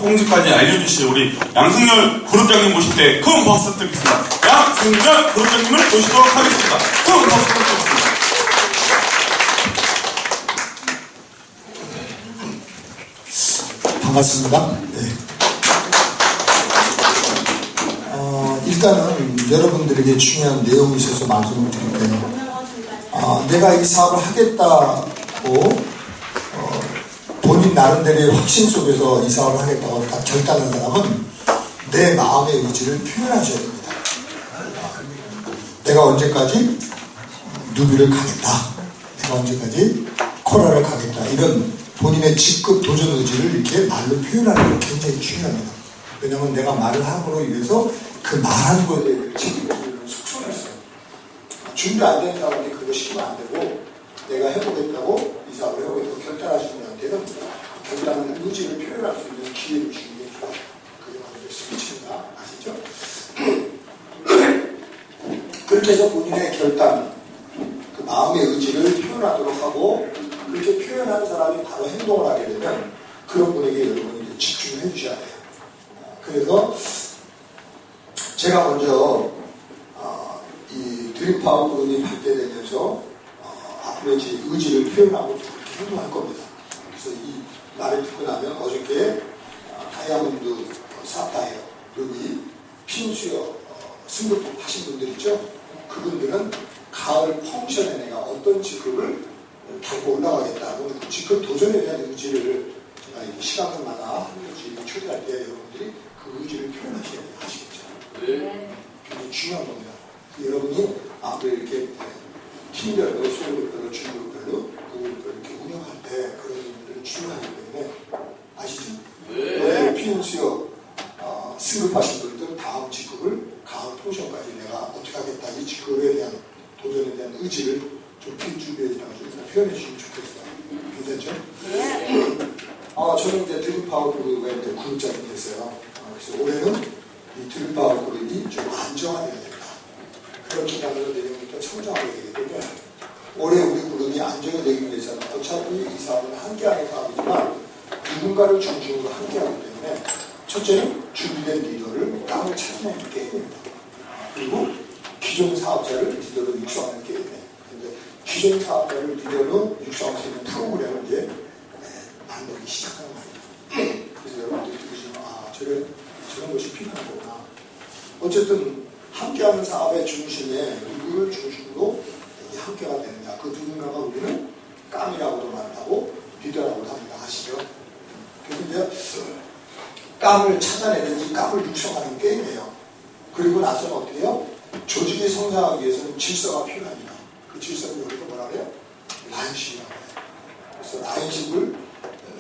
성지까지 알려주실 우리 양승열 그룹장님 모실 때 큰 박수 드리겠습니다. 양승열 그룹장님을 모시도록 하겠습니다. 큰 박수 드리겠습니다. 반갑습니다. 네. 일단은 여러분들에게 중요한 내용이 있어서 말씀을 드릴게요. 내가 이 사업을 하겠다고 본인 나름대로의 확신 속에서 이 사업을 하겠다고 결단한 사람은 내 마음의 의지를 표현하셔야 됩니다. 내가 언제까지 누비를 가겠다, 내가 언제까지 코라를 가겠다, 이런 본인의 직급 도전 의지를 이렇게 말로 표현하는 게 굉장히 중요합니다. 왜냐하면 내가 말을 함으로 인해서 그 말한 거에 책임을 속속했어요. 준비 안 된 사람한테 그거 시키면 안 되고, 내가 해보겠다고 이 사업을 해보겠다고 결단하시는 분한테는 결단하는 의지를 표현할 수 있는 기회를 주는 게 좋아요. 그게 바로 스피치입니다. 아시죠? 그렇게 해서 본인의 결단, 그 마음의 의지를 표현하도록 하고, 그렇게 표현한 사람이 바로 행동을 하게 되면 그런 분에게 여러분이 집중을 해주셔야 돼요. 그래서 제가 먼저 이 드림파워 그룹이 발대되면서 앞으로 이제 의지를 표현하고 그렇게 행동할 겁니다. 그래서 이 말을 듣고 나면 어저께 다이아몬드 사타이어, 루비, 핀수여 승급품 하신 분들 있죠? 그분들은 가을 펑션에 내가 어떤 직급을 갖고 올라가겠다고 그 직급 도전에 대한 의지를 제가 시간마다 하는 초대할 때 여러분들이 그 의지를 표현하셔야 돼요. 아시겠죠? 네. 굉장히 중요한 겁니다. 여러분이 앞으로 이렇게 팀별로, 소그룹별로, 중그룹별로, 그룹별로 이렇게 운영할 때 그런 분들이 중요하기 때문에 아시죠? 네. 피인수요 승급하신 분들 다음 직급을 가을 포션까지 내가 어떻게 하겠다, 이 직급에 대한 도전에 대한 의지를 좀 준비해주라고 좀 표현해 주시면 좋겠어요. 괜찮죠? 네. 저는 이제 드림파워 그룹의 그룹장이 됐어요. 그래서 올해는 이 드림파워 그룹이 좀 안정화되어야 된다. 그렇게 하면 내년부터 성장하게 되기 때문에 올해 우리 그룹이 안정이 되기 위해서는 어차피 이 사업은 함께하는 사업이지만 누군가를 중심으로 함께하기 때문에 첫째는 준비된 리더를 땅을 찾아내는 게임입니다. 그리고 기존 사업자를 리더로 육성하는 게임이에요. 기존 사업자를 리더로 육성할 수 있는 프로그램을 이제 만들기 시작하는 거예요. 그래서 여러분들이 들으시면 저런 것이 필요한 거구나. 어쨌든 함께하는 사업의 중심에 누구를 중심으로 함께가 되느냐, 그 누군가가 우리는 깜이라고도 말하고 리더라고도 합니다. 아시죠? 그래서 이제 깜을 찾아내는 이 깜을 육성하는 게임이에요. 그리고 나서는 어떻게 해요? 조직이 성장하기 위해서는 질서가 필요합니다. 그 질서를 여기서 뭐라 그래요? 라인식이라고 해요. 그래서 라인식을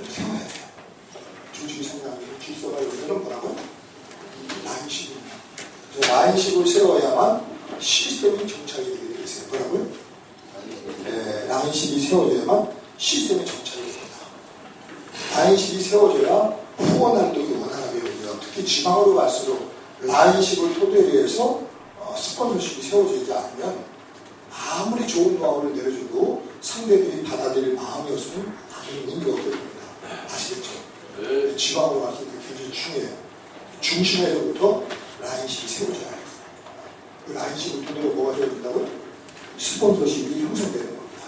세워야 돼요. 조직이 성장하기 위해서 질서가 여기서는 뭐라고요? 라인식입니다. 그래서 라인식을 세워야만 시스템이 정착이 되게 되어 있어요. 뭐라고요? 네, 라인식이 세워져야만 시스템이 정착이 됩니다. 라인식이 세워져야 후원 활동이 원활하게 되고요. 특히 지방으로 갈수록 라인식을 토대로 해서 스폰서십이 세워지지 않으면 아무리 좋은 노하우를 내려줘도 상대들이 받아들일 마음이 없으면 아무리 의미가 없게 됩니다. 아시겠죠? 네. 지방으로 갈수록 굉장히 중요해요. 중심에서부터 라인식이 세워져야 해요. 그 라인식을 토대로 뭐가 세워진다고요? 스폰서십이 형성되는 겁니다.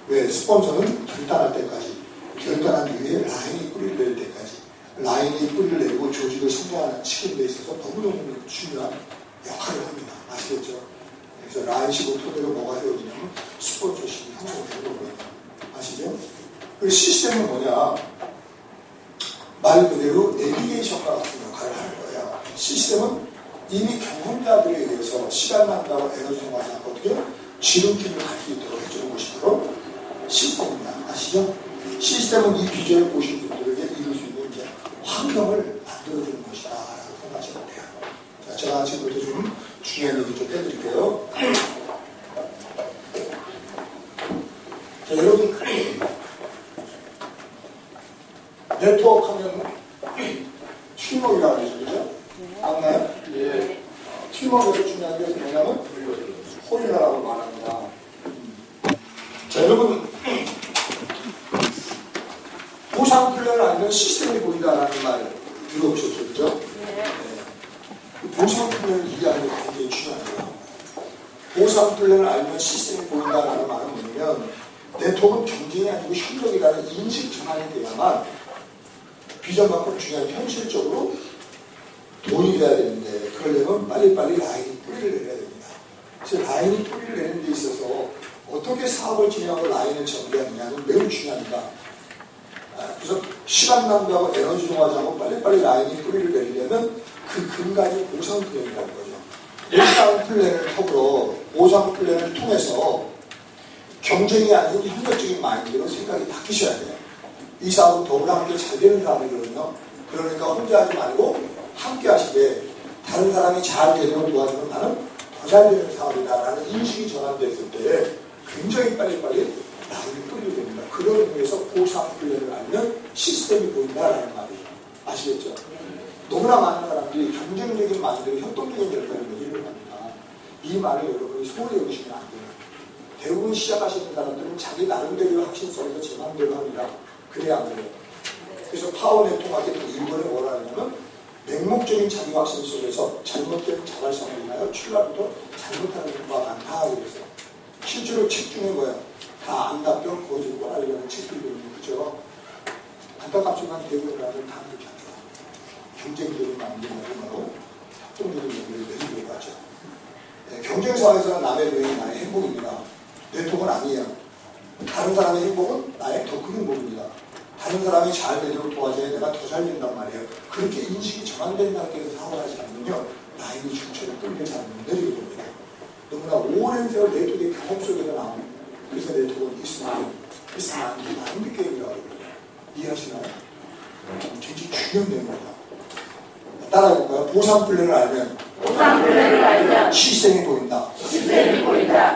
왜? 스폰서는 결단할 때까지, 결단한 이후에 라인이 뿌리를 내릴 때까지, 라인이 뿌리를 내리고 조직을 성장하는 시기에 있어서 너무너무 중요한 역할을 합니다. 아시겠죠? 그래서 라인식을 토대로 뭐가 세워지냐면 스폰서십이 형성되는 거고요. 아시죠? 그리고 시스템은 뭐냐? 말 그대로 내비게이션과 같은 역할을 하는 거예요. 시스템은 이미 경험자들에 의해서 시간 난다고 에너지 소모하지 않고 어떻게 지름길을 갈 수 있도록 해주는 것이 바로 시스템입니다. 아시죠? 시스템은 이 비전을 보신 분들에게 이룰 수 있는 이제 환경을 만들어주는 것이다 라고 생각하시면 돼요. 자, 제가 지금부터 좀 중요한 얘기 좀 해드릴게요. 자, 여러분 네트워크 하면 팀워크라고 하죠. 그죠? 맞나요? 예. 팀워크에서 중요한 게 뭐냐면 홀이라고 말합니다. 자, 여러분 보상 플랜을 알면 시스템이 보인다라는 말 들어보셨죠? 네. 보상 플랜을 이해하는 게 굉장히 중요합니다. 보상 플랜을 알면 시스템이 보인다라는 말은 뭐냐면 네트워크는 경쟁이 아니고 협력이라는 인식 전환이 돼야만 비전 만큼 중요한 현실적으로 돈이 돼야 되는데 그러려면 빨리빨리 라인이 뿌리를 내려야 됩니다. 그래서 라인이 뿌리를 내는 데 있어서 어떻게 사업을 진행하고 라인을 전개하느냐는 매우 중요합니다. 그래서 시간 낭비하고 에너지 소모하지 않고 빨리빨리 라인이 뿌리를 내리려면 그 근간이 보상 플랜이라는 거죠. 보상 플랜을 더불어 보상 플랜을 통해서 경쟁이 아닌 협력적인 마인드로 생각이 바뀌셔야 돼요. 이 사업은 더불어 함께 잘 되는 사람이거든요. 그러니까 혼자 하지 말고 함께 하시되 다른 사람이 잘 되도록 도와주면 나는 더 잘 되는 사업이다라는 인식이 전환됐을 때 굉장히 빨리빨리 라인이 뿌리게 됩니다. 그런 의미에서 보상 플랜을 알면 시스템이 보인다라는 말이 아시겠죠? 너무나 많은 사람들이 경쟁적인 마인드로 협동적인 결과를 내리려고 합니다. 이 말을 여러분이 소홀히 여기시면 안 돼요. 대부분 시작하시는 사람들은 자기 나름대로 확신 속에서 제 마음대로 합니다. 그래야 안 돼요. 그래서 파워 네트워크가 일본에 뭐라 하냐면 맹목적인 자기 확신 속에서 잘못된 자발성을 인하여 출발부터 잘못하는 경우가 많다 그래서 실제로 책 중에 뭐예요? 다 안답병 거짓과 알려는 책들이 있는 그죠? 안타깝지만 대부분 사람들은 다 그렇게 합니다. 경쟁적인 마음을 가지고 협동적인 마음을 내리려고 하죠. 네, 경쟁사회에서는 남의 노행이 나의 행복입니다. 네트워크는 아니에요. 다른 사람의 행복은 나의 더 큰 행복입니다. 다른 사람이 잘 되도록 도와줘야 내가 더 잘 된단 말이에요. 그렇게 인식이 전환된 상태에서 사고를 하지 않으면요. 라인이 중처럼 끌게 잘 내리게 됩니다. 너무나 오랜 세월 네트워크의 경험 속에서 나오는 그래서 네트워크는 있으면 안 되는 마인드 게임이라고 해요. 이해하시나요? 굉장히 중요한 내용입니다. 따라해볼까요? 보상 플랜을 알면 시스템이 보인다.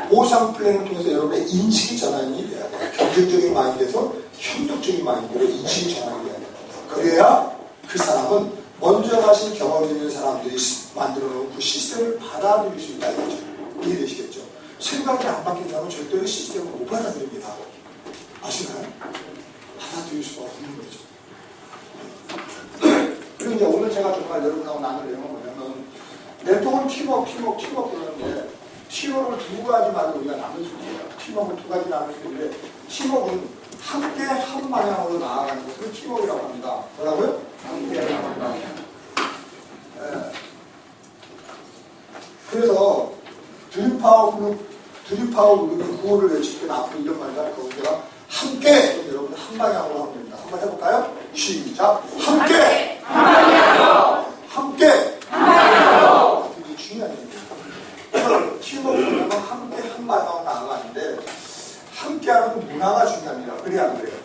보상 플랜을 통해서 여러분의 인식이 전환이 돼야 돼요. 경쟁적인 마인드에서 협력적인 마인드로 인식이 전환이 돼야 됩니다. 그래야 그 사람은 먼저 가신 경험이 있는 사람들이 만들어 놓은 그 시스템을 받아들일 수 있다 이거죠. 이해되시겠죠? 생각이 안 바뀐 사람은 절대로 시스템을 못 받아들입니다. 아시나요? 받아들일 수가 없는 거죠. 그리고 이제 오늘 제가 정말 여러분하고 나눌 내용은 뭐냐면 네트워크는 팀워크 그러는데 팀워크를 두 가지 말로 우리가 나눌 수 있어요. 팀워크를 두 가지 나눌 수 있는데 팀워크는 함께 한 방향으로 나아가는 것을 팀워크라고 합니다. 뭐라고요? 함께 한 방향. 그래서 드림파워 그룹의 구호를 외칠 때는 앞으로 이런 말이다. 거기다가 함께 여러분 한 방향으로 하면 됩니다. 한번 해볼까요? 시작. 함께 한 방향으로. 함께 한 방향으로. 굉장히 중요한 얘기입니다. 팀워크는 함께 한 방향으로 나아가는데 함께하는 문화가 중요합니다. 그래야 안 그래요?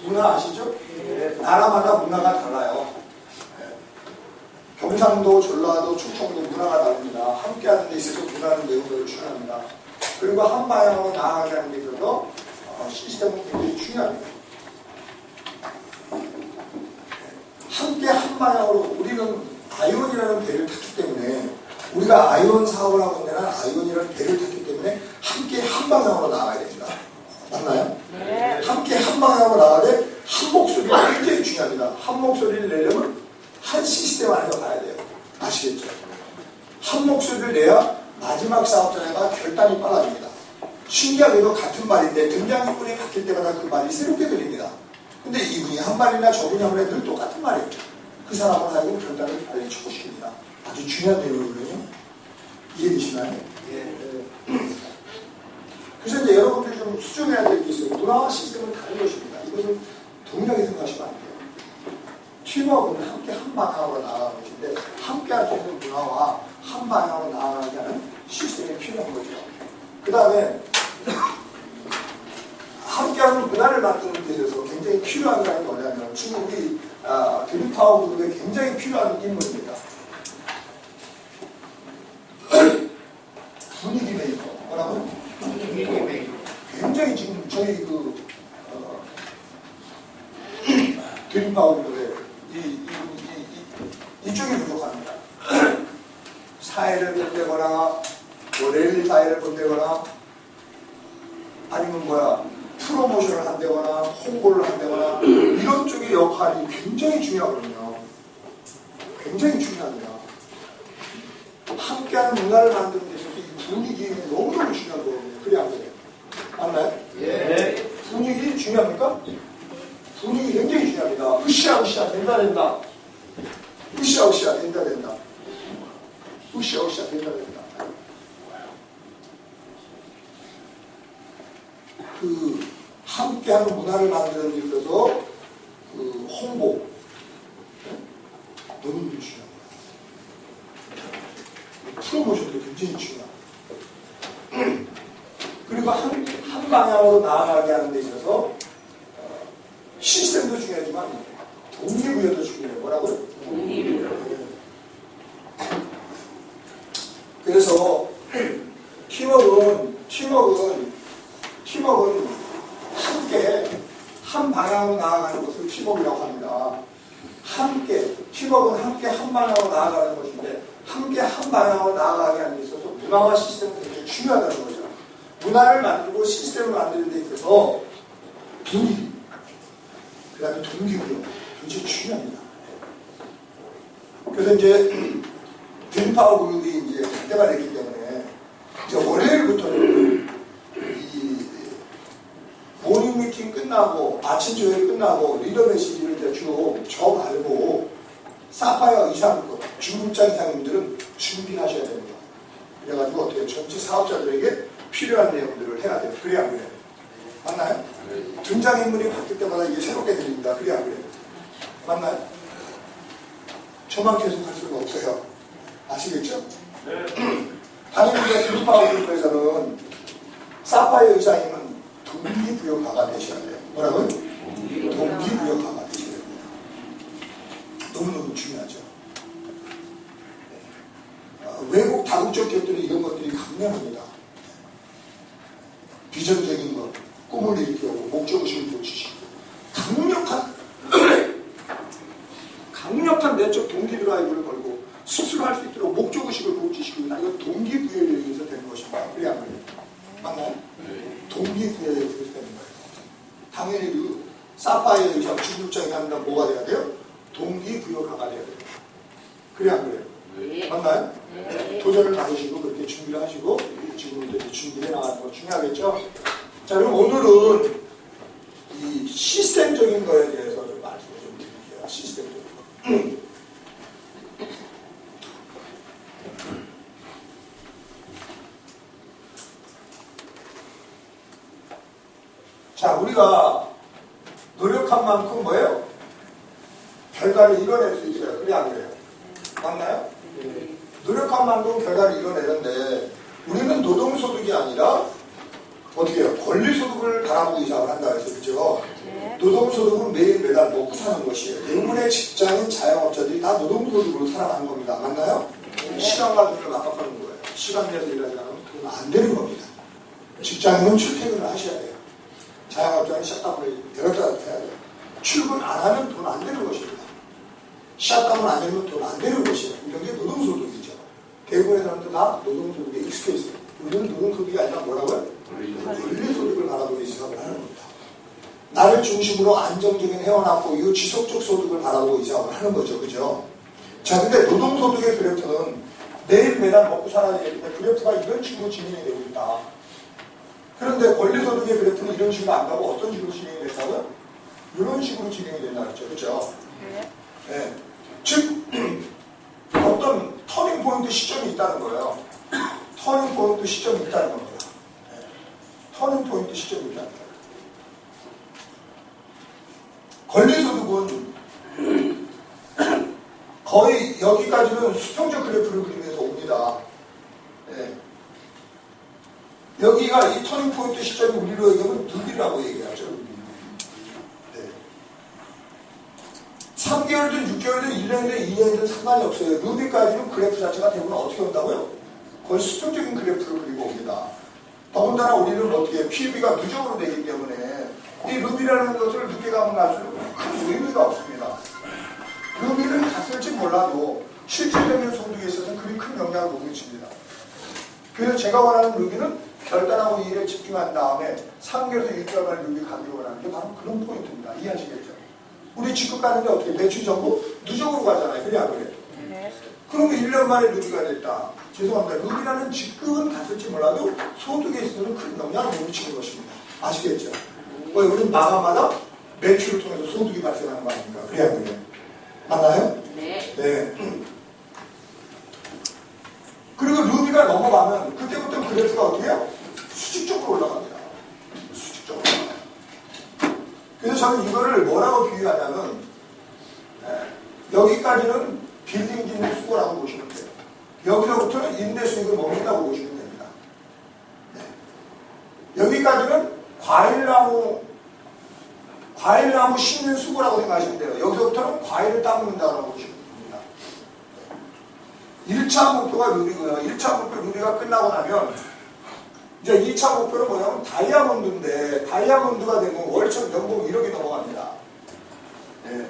문화 아시죠? 나라마다 문화가 달라요. 경상도, 전라도, 충청도 문화가 다릅니다. 함께하는 데 있어서 문화는 매우 중요합니다. 그리고 한 방향으로 나아가게 하는 데 있어서 시스템은 굉장히 중요합니다. 함께 한 방향으로 우리는 아이온이라는 배를 탔기 때문에 우리가 아이온 사업을 하고 있는 한 아이온이라는 배를 탔기 때문에 함께 한 방향으로 나아가야 됩니다. 맞나요? 네. 함께 한 방향으로 나아가되 한 목소리가 굉장히 중요합니다. 한 목소리를 내려면 한 시스템 안에서 가야 돼요. 아시겠죠? 한 목소리를 내야 마지막 사업장에가 결단이 빨라집니다. 신기하게도 같은 말인데 등장인물이 바뀔 때마다 그 말이 새롭게 들립니다. 근데 이분이 한 말이나 저분이 한 말이 늘 똑같은 말이에요. 그 사람을 하여금 결단을 빨리 주고시킵니다. 아주 중요한 내용이거든요. 이해되시나요? 예. 그래서 이제 여러분들이 좀 수정해야 될 게 있어요. 문화와 시스템은 다른 것입니다. 이것은 동일하게 생각하시면 안 돼요. 팀워크는 함께 한 방향으로 나아가는 것인데 함께 할 수 있는 문화와 한 방향으로 나아가게 하는 시스템이 필요한 거죠. 그 다음에 함께하는 문화를 만드는 데 있어서 굉장히 필요한 사람이 뭐냐면 중국이 드림파워 그룹에 굉장히 필요한 인물입니다. 분위기 메이커. 뭐라고요? 분위기 메이커. 굉장히 지금 저희 드림파워 그룹에 이쪽이 부족합니다. 사회를 본다거나 뭐 랠리 사회를 본다거나 아니면 프로모션을 한다거나 홍보를 한다거나 이런 쪽의 역할이 굉장히 중요하거든요. 굉장히 중요합니다. 함께하는 문화를 만드는 데 있어서 이 분위기 너무너무 중요한 거거든요. 그래 안 그래요? 맞나요? 예. 분위기 중요합니까? 분위기 굉장히 중요합니다. 으쌰으쌰 된다 된다. 으쌰으쌰 된다 된다. 으쌰으쌰 된다 된다. 그 함께하는 문화를 만드는 데 있어서 그 홍보 너무 중요합니다. 프로모션도 굉장히 중요합니다. 그리고 한 방향으로 나아가게 하는 데 있어서 시스템도 중요하지만 동기부여도 중요해요. 뭐라고요? 동기부여. 그래서 팀워크는 함께 한 방향으로 나아가는 것을 팀워크라고 합니다. 팀워크는 함께 한 방향으로 나아가는 것인데 함께 한 방향으로 나아가게 하는 데 있어서 문화와 시스템은 굉장히 중요하다는 거죠. 문화를 만들고 시스템을 만드는 데 있어서 분위기, 그 다음에 동기부여 굉장히 중요합니다. 그래서 이제 드림파워 그룹이 이제 때가 됐기 때문에 이제 월요일부터는 이 모닝 미팅 끝나고 아침 조회 끝나고 리더 메시지를 이제 쭉 적어가지고 사파이어 이상 중급장 이상님들은 준비하셔야 됩니다. 그래가지고 어떻게 전체 사업자들에게 필요한 내용들을 해야 돼요. 그래야 안 그래요? 맞나요? 등장인물이 바뀔 때마다 이게 새롭게 들립니다. 그래야 안 그래요? 맞나요? 저만 계속 할 수가 없어요. 아시겠죠? 네. 당연히 이제 드림파워 그룹에서는 사파이어 이사님은 동기부여가가 되셔야 돼요. 뭐라고요? 동기부여가가 되셔야 됩니다. 너무너무 중요하죠. 외국 다국적 기업들은 이런 것들이 강렬합니다. 비전적인 것, 꿈을 일으키고 목적의식을 고치시고 강력한 내적 동기 드라이브를 걸고 스스로 할 수 있도록 목적의식을 고치시고 이거 동기부여에 의해서 되는 것입니다. 그래야 안 그래요? 맞나요? 동기부여에 의해서 되는 거예요. 당연히 그 사파이어 의상 중급장이 합니다. 뭐가 돼야 돼요? 동기부여가가 돼야 돼요. 그래야 안 그래요? 맞나요? 도전을 받으시고 그렇게 준비를 하시고 지금부터 이제 준비해 나가는 거 중요하겠죠? 자, 그럼 오늘은 이 시스템적인 거에 대해서 좀 말씀을 좀 드릴게요. 시스템적인 거. 자, 우리가 노력한 만큼 뭐예요? 결과를 이뤄낼 수 있어요. 그래 안 그래요? 맞나요? 노력한 만큼 결과를 이뤄내는데 우리는 노동소득이 아니라 어떻게 해요? 권리소득을 바라보고 이사를 한다 해서 그죠? 노동소득은 매일 매달 먹고 사는 것이에요. 대부분의 직장인 자영업자들이 다 노동소득으로 살아가는 겁니다. 맞나요? 시간과 돈을 압박하는 거예요. 시간 내에서 일하지 않으면 돈 안 되는 겁니다. 직장인은 출퇴근을 하셔야 돼요. 자영업자는 샷다운을 열었다 해야 돼요. 출근 안 하면 돈 안 되는 것입니다. 샷다운 안 되면 돈 안 되는 것이에요. 이런 게 노동소득이죠. 대부분의 사람들 다 노동소득에 익숙해 있어요. 우리는 노동소득이 아니라 뭐라고요? 권리소득을 바라보고 이사를 하는 겁니다. 나를 중심으로 안정적인 회원화 보유 지속적 소득을 바라보고 이사를 하는 거죠. 그죠? 자, 근데 노동소득의 그래프는 매일 매달 먹고 살아야 되기 때문에 그래프가 이런 식으로 진행이 되고 있다. 그런데 권리소득의 그래프는 이런 식으로 안 가고 어떤 식으로 진행이 된다고요? 이런 식으로 진행이 된다 그랬죠. 그렇죠? 네. 즉 어떤 터닝 포인트 시점이 있다는 거예요. 터닝 포인트 시점이 있다는 겁니다. 네. 터닝 포인트 시점이 있다는 거예요. 권리소득은 거의 여기까지는 수평적 그래프를 그리면서 옵니다. 네. 여기가 이 터닝 포인트 시점이 우리로 얘기하면 누비라고 얘기하죠. 네. 3개월든 6개월든 1년이든 2년이든 상관이 없어요. 루비까지는 그래프 자체가 대부분 어떻게 온다고요? 거의 수평적인 그래프를 그리고 옵니다. 더군다나 우리는 어떻게 PB가 누적으로 되기 때문에 이 루비라는 것을 늦게 가면 갈수록 큰 의미가 없습니다. 루비를 갔을지 몰라도 실질적인 소득에 있어서는 그리 큰 영향을 못 미칩니다. 그래서 제가 원하는 루비는 결단하고 일에 집중한 다음에 3개월에서 6개월만 루비 가기로 원하는 게 바로 그런 포인트입니다. 이해하시겠죠? 우리 직급 가는데 어떻게 매출 정보 누적으로 가잖아요. 그래 안 그래? 그러면 1년 만에 루비가 됐다. 죄송합니다. 루비라는 직급은 갔을지 몰라도 소득에 있어서는 큰 영향을 못 미치는 것입니다. 아시겠죠? 왜 우리는 마감마다 매출을 통해서 소득이 발생하는 거 아닙니까? 그래야 그래요. 맞나요? 네. 네. 그리고 루비가 넘어가면 그때부터 그래프가 어떻게 해요? 수직적으로 올라갑니다. 수직적으로 올라가요. 그래서 저는 이거를 뭐라고 비유하냐면 여기까지는 빌딩 짓는 수고라고 보시면 돼요. 여기서부터는 임대 수익을 먹는다고 보시면 됩니다. 네. 여기까지는 과일나무 심는 수고라고 생각하시면 돼요. 여기서부터는 과일을 따먹는다고 보시면 됩니다. 1차 목표가 루비고요. 1차 목표 루비가 끝나고 나면 이제 2차 목표는 뭐냐면 다이아몬드인데 다이아몬드가 되면 월천 연봉 1억이 넘어갑니다. 네.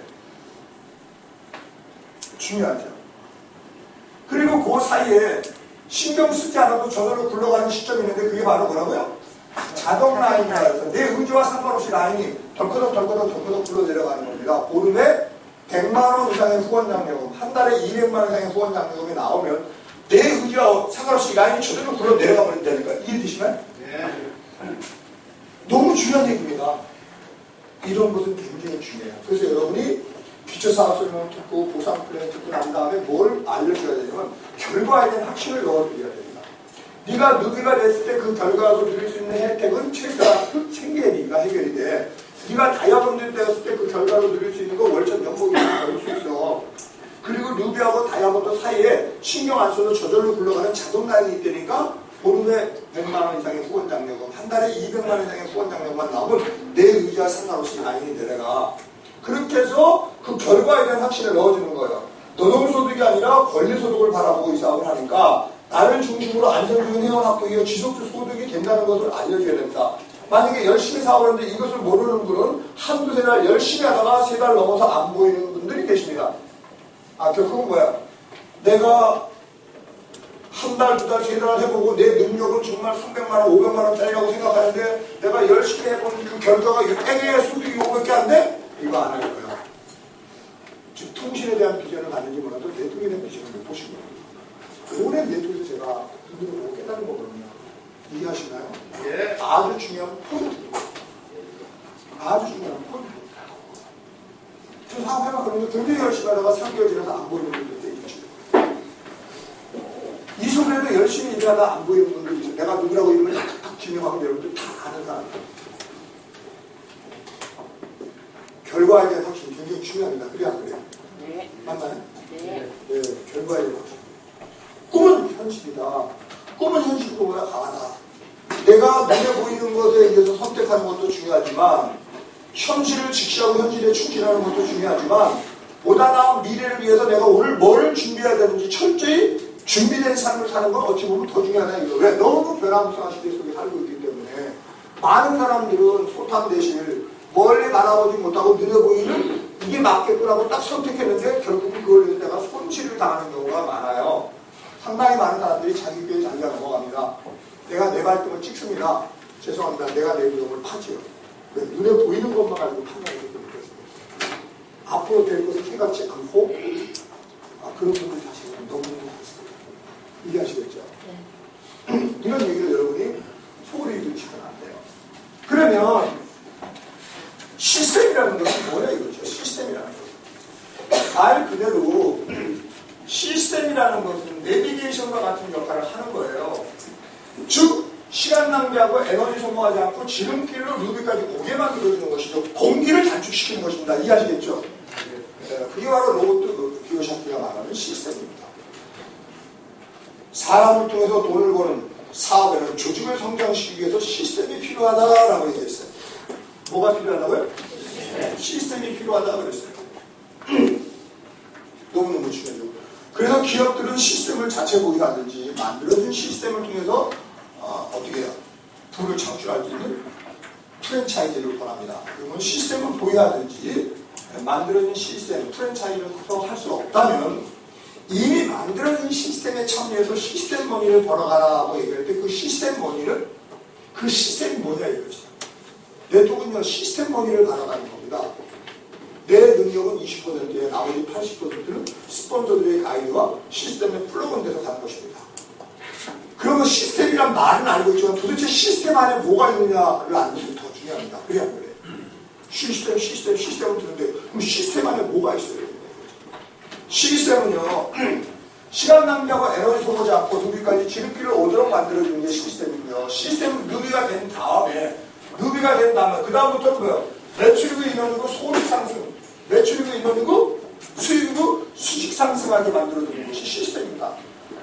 중요하죠. 그리고 그 사이에 신경 쓰지 않아도 저절로 굴러가는 시점이 있는데 그게 바로 뭐라고요? 자동 라인이라 해서 내 의지와 상관없이 라인이 덜커덕 굴러 내려가는 겁니다. 보름에 100만원 이상의 후원장려금, 한 달에 200만원 이상의 후원장려금이 나오면 내 의지와 상관없이 라인이 저절로 굴러 내려가 버린다니까. 이해되시나요? 네. 너무 중요한 얘기입니다. 이런 것은 굉장히 중요해요. 그래서 여러분이 기초사업 설명 듣고 보상 플랜 듣고 난 다음에 뭘 알려줘야 되냐면 결과에 대한 확신을 넣어드려야 됩니다. 네가 누비가 됐을 때 그 결과로 누릴 수 있는 혜택은 최소한 생계에 네가 해결이 돼. 네가 다이아몬드 되었을 때 그 결과로 누릴 수 있는 거 월천 연봉이 얻을 수 있어. 그리고 루비하고 다이아몬드 사이에 신경 안 써도 저절로 굴러가는 자동 라인이 있다니까 보름에 100만원 이상의 후원장려금, 한 달에 200만원 이상의 후원장려금만 나오면 내 의지와 상관없이 라인이 내려가. 그렇게 해서 그 결과에 대한 확신을 넣어주는 거예요. 노동소득이 아니라 권리소득을 바라보고 이 사업을 하니까 나를 중심으로 안정적인 회원 확보이고 지속적 소득이 된다는 것을 알려줘야 됩니다. 만약에 열심히 사업을 하는데 이것을 모르는 분은 한두 세 달 열심히 하다가 세 달 넘어서 안 보이는 분들이 계십니다. 결국은 뭐야? 내가 한 달, 두 달, 세 달 해보고 내 능력은 정말 300만원, 500만원짜리라고 생각하는데 내가 열심히 해본 그 결과가 땡의 소득이 500개 안 돼? 이거 안 할 거야. 즉 통신에 대한 비전을 갖는지 몰라도 네트워크에 대한 비전을 못 보신 거예요. 오랜 네트워크에서 제가 이들을 보고 깨달은 거거든요. 이해하시나요? 예. 아주 중요한 포인트입니다. 아주 중요한 포인트입니다. 저 사업해봤거든요. 굉장히 열심히 하다가 3개월 지나서 안 보이는 분들도 있죠. 이 소리에도 열심히 일하다 안 보이는 분들도 있어요. 내가 누구라고 이름을 탁탁 지명하면 여러분들 다 아는 사람이에요. 결과에 대한 확신이 굉장히 중요합니다. 그래 안 그래요? 네. 맞나요? 네. 네, 결과에 대한 확신. 꿈은 현실이다. 꿈은 현실보다 강하다. 내가 눈에 보이는 것에 의해서 선택하는 것도 중요하지만 현실을 직시하고 현실에 충실하는 것도 중요하지만 보다 나은 미래를 위해서 내가 오늘 뭘 준비해야 되는지 철저히 준비된 삶을 사는 건 어찌 보면 더 중요하다 이거. 왜? 너무 변화무쌍한 시대 속에 살고 있기 때문에 많은 사람들은 소탐대실 멀리 바라보지 못하고 눈에 보이는 이게 맞겠구나고 딱 선택했는데 결국은 그걸 위해서 내가 손실을 당하는 경우가 많아요. 상당히 많은 사람들이 자기 교회 자기가 넘어갑니다. 내가 내 발등을 찍습니다. 죄송합니다. 내가 내 위험을 파지요. 눈에 보이는 것만 가지고 판단을 해도 되겠습니다. 앞으로 될 것을 생각지 않고 그런 분들 사실은 너무 많습니다. 이해하시겠죠? 네. 이런 얘기를 여러분이 소홀히 들으시면 안 돼요. 그러면 시스템이라는 것은 뭐냐 이거죠. 시스템이라는 것. 말 그대로 시스템이라는 것은 내비게이션과 같은 역할을 하는 거예요. 즉 시간 낭비하고 에너지 소모하지 않고 지름길로 루비까지 오게 만들어주는 것이죠. 공기를 단축시키는 것입니다. 이해하시겠죠? 그게 바로 로봇 비오샤키가 말하는 시스템입니다. 사람을 통해서 돈을 버는 사업에는 조직을 성장시키기 위해서 시스템이 필요하다라고 얘기했어요. 뭐가 필요하다고요? 시스템이 필요하다고 그랬어요. 너무너무 중요하죠. 그래서 기업들은 시스템을 자체 보유하든지 만들어진 시스템을 통해서 어떻게 해요? 부를 창출할 수 있는 프랜차이즈를 권합니다. 그러면 시스템을 보유하든지 만들어진 시스템, 프랜차이즈를 할 수 없다면 이미 만들어진 시스템에 참여해서 시스템 머니를 벌어가라고 얘기할 때 그 시스템 머니는 그 시스템이 뭐냐 이거죠. 네트워크는요 시스템 머니를 벌어가는 겁니다. 내 능력은 20%에 나머지 80%는 스폰서들에게 아이디와 시스템에 플러그인 돼서 가는 것입니다. 그러면 시스템이란 말은 알고 있지만 도대체 시스템 안에 뭐가 있느냐를 아는 것이 더 중요합니다. 그래야 그래. 시스템을 듣는데 그럼 시스템 안에 뭐가 있어요? 시스템은요. 시간 낭비하고 에너지 소모하지 않고 누비까지 지름길을 오도록 만들어주는 게 시스템이고요. 시스템은 누비가 된 다음에 그 다음부터 뭐예요? 매출이고 인원이고 소득 상승, 매출이고 인원이고 수익이고 수직 상승하게 만들어주는 것이 시스템입니다.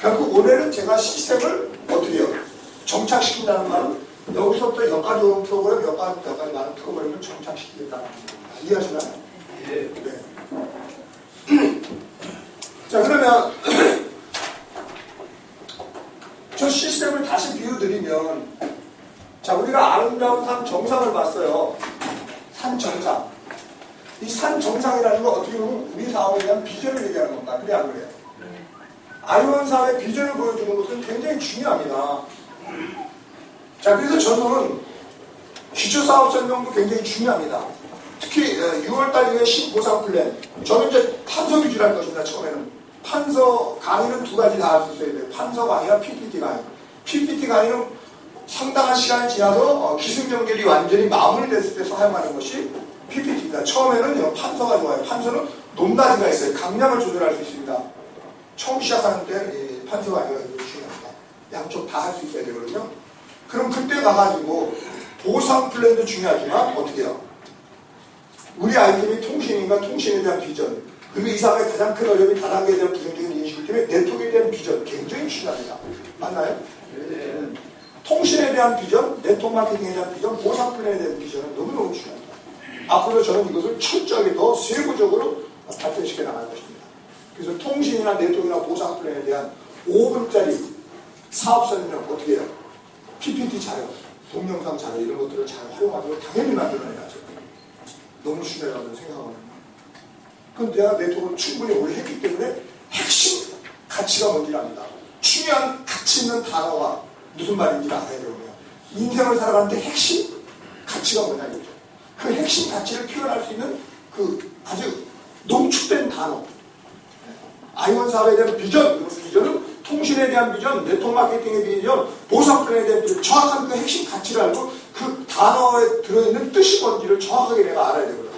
결국 올해는 제가 시스템을 어떻게 해요? 정착시킨다는 말은 여기서부터 여기까지 오는 프로그램, 여기까지 가는 프로그램을 정착시키겠다는 겁니다. 이해하시나요? 네. 자, 그러면 저 시스템을 다시 비유드리면, 자, 우리가 아름다운 산 정상을 봤어요. 산 정상. 이 산 정상이라는 건 어떻게 보면 우리 사업에 대한 비전을 얘기하는 겁니다. 그래 안 그래요? 아이원 사업의 비전을 보여주는 것은 굉장히 중요합니다. 자, 그래서 저는 기초사업 설명도 굉장히 중요합니다. 특히 6월달 이후에 신보상 플랜. 저는 이제 판서 위주로 할 것입니다. 처음에는. 판서 강의는 두 가지 다 할 수 있어야 돼요. 판서 강의와 PPT 강의. PPT 강의는 상당한 시간이 지나서 기승전결이 완전히 마무리됐을 때 사용하는 것이 PPT입니다. 처음에는 판서가 좋아요. 판서는 높낮이가 있어요. 강약을 조절할 수 있습니다. 처음 시작하는 때 판서가 아니라 중요합니다. 양쪽 다 할 수 있어야 되거든요. 그럼 그때 가가지고 보상 플랜도 중요하지만 어떻게 해요? 우리 아이템이 통신인가 통신에 대한 비전, 그리고 이 사람의 가장 큰 어려움이 다단계에 대한 부정적인 인식을 때문에 네트워크에 대한 비전 굉장히 중요합니다. 맞나요? 네. 통신에 대한 비전, 네트워크 마케팅에 대한 비전, 보상 플랜에 대한 비전은 너무너무 중요합니다. 앞으로 저는 이것을 철저하게 더 세부적으로 발전시켜 나갈 것입니다. 그래서 통신이나 네트워크나 보상 플랜에 대한 5분짜리 사업 설명 어떻게 해요? PPT 자료, 동영상 자료 이런 것들을 잘 활용하도록 당연히 만들어내야죠. 너무 중요하다고 생각합니다. 그럼 내가 네트워크를 충분히 오래 했기 때문에 핵심 가치가 뭔지를 압니다. 중요한 가치 있는 단어가 무슨 말인지 알아야 되거든요. 인생을 살아가는데 핵심 가치가 뭐냐 이거죠. 그 핵심 가치를 표현할 수 있는 그 아주 농축된 단어. 아이원 사업에 대한 비전, 비전은 통신에 대한 비전, 네트워크 마케팅의 비전, 보상 플랜에 대한 비전, 정확한 그 핵심 가치를 알고 그 단어에 들어있는 뜻이 뭔지를 정확하게 내가 알아야 되거든요.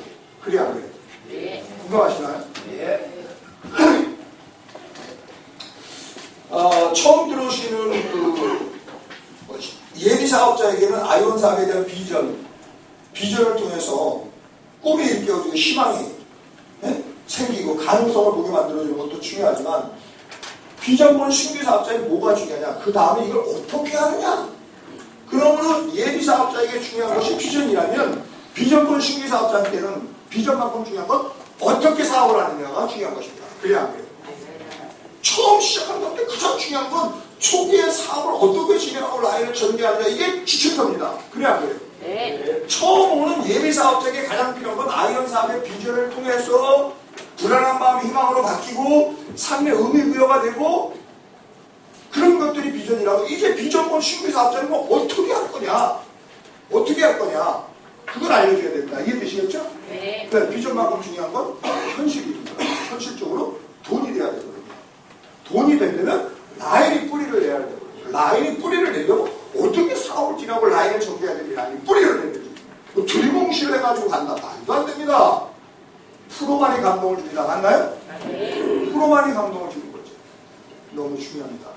그래야 안 그래요? 네. 공감하시나요? 네. 처음 들어오시는 그 예비 사업자에게는 아이원 사업에 대한 비전을 통해서 꿈이 일깨워지고 희망이 생기고 가능성을 보게 만들어주는 것도 중요하지만 비전 본 신규 사업자에 뭐가 중요하냐? 그 다음에 이걸 어떻게 하느냐? 그러므로 예비 사업자에게 중요한 것이 비전이라면 비전 본 신규 사업자한테는 비전만큼 중요한 건 어떻게 사업을 하느냐가 중요한 것입니다. 그래야 안 그래요? 처음 시작하는 건데 가장 중요한 건 초기에 사업을 어떻게 진행하고 라인을 전개하느냐 이게 지침서입니다. 그래야 안 그래요? 네. 처음 오는 예비 사업자에게 가장 필요한 건 아이언 사업의 비전을 통해서 불안한 마음이 희망으로 바뀌고 삶의 의미부여가 되고 그런 것들이 비전이라고. 이제 비전 본 신규 사업자는 뭐 어떻게 할 거냐? 어떻게 할 거냐? 그걸 알려줘야 됩니다. 이해되시겠죠? 네. 그러니까 비전만큼 중요한 건 현실입니다. 현실적으로 돈이 돼야 되거든요. 돈이 되려면 라인이 뿌리를 내야 되거든요. 라인이 뿌리를 내려면 어떻게 사업을 진행하고 라인을 전개해야 되는지 라인이 뿌리를 내야 되지. 뭐 두리뭉실을 해가지고 간다. 말도 안 됩니다. 프로만이 감동을 줍니다. 맞나요? 네. 프로만이 감동을 주는 거죠. 너무 중요합니다.